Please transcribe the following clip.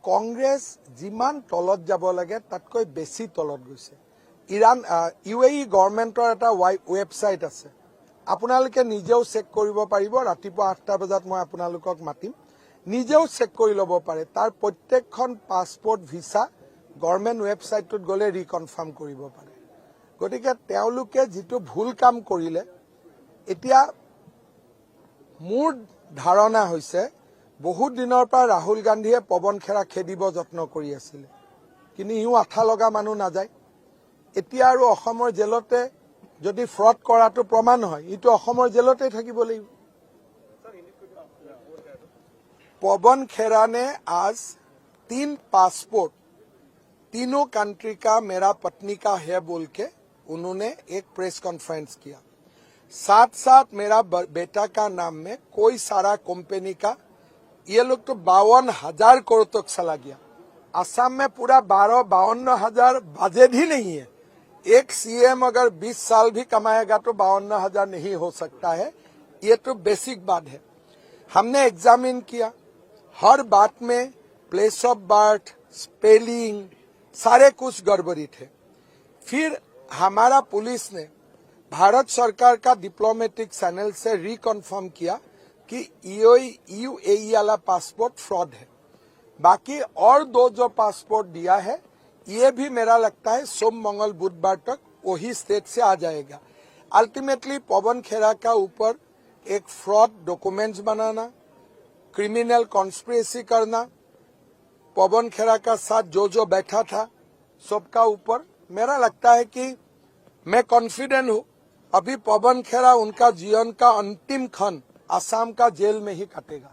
কংগ্ৰেছ যিমান তলত যাব লাগে তাতকৈ বেছি তলত গৈছে। ইৰাণ UAE গভৰ্ণমেণ্টৰ এটা ৱেবছাইট আছে, আপোনালোকে নিজেও চেক কৰিব পাৰিব। ৰাতিপুৱা 8টা বজাত মই আপোনালোকক মাতিম, নিজেও চেক কৰি ল'ব পাৰে। তাৰ প্ৰত্যেকখন পাছপোৰ্ট ভিছা গভৰ্ণমেণ্ট ৱেবছাইটটোত গ'লে ৰিকনফাৰ্ম কৰিব পাৰে। গতিকে তেওঁলোকে যিটো ভুল কাম কৰিলে, এতিয়া মোৰ ধাৰণা হৈছে বহুত দিনৰ পৰা ৰাহুল গান্ধীয়ে পৱন খেৰা খেদিব যত্ন কৰি আছিলে, কিন্তু ইও আঠা লগা মানুহ নাযায়। এতিয়া আৰু অসমৰ জেলতে যদি ফ্ৰড কৰাটো প্ৰমাণ হয়, ইটো অসমৰ জেলতে থাকিব লাগিব। पवन खेरा ने आज 3 पासपोर्ट तीनों कंट्री का मेरा पत्नी का है बोल के उन्होंने एक प्रेस कॉन्फ्रेंस किया। साथ साथ मेरा बेटा का नाम में कोई सारा कंपनी का, ये लोग तो 52,000 करोड़ तक चला गया। असम में पूरा 52,000 बजट ही नहीं है। एक CM अगर 20 साल भी कमाएगा तो 52,000 नहीं हो सकता है। ये तो बेसिक बात है। हमने एग्जामिन किया, हर बात में प्लेस ऑफ बर्थ, स्पेलिंग सारे कुछ गड़बड़ी थे। फिर हमारा पुलिस ने भारत सरकार का डिप्लोमेटिक चैनल से रिकन्फर्म किया कि UAE वाला पासपोर्ट फ्रॉड है। बाकी और 2 जो पासपोर्ट दिया है, ये भी मेरा लगता है सोम मंगल बुधवार तक वही स्टेट से आ जाएगा। अल्टीमेटली पवन खेरा का ऊपर एक फ्रॉड डॉक्यूमेंट्स बनाना, क्रिमिनल कॉन्स्पिरेसी करना, पवन खेरा का साथ जो बैठा था सबका ऊपर मेरा लगता है कि मैं कॉन्फिडेंट हूं, अभी पवन खेरा उनका जीवन का अंतिम क्षण असम का जेल में ही कटेगा।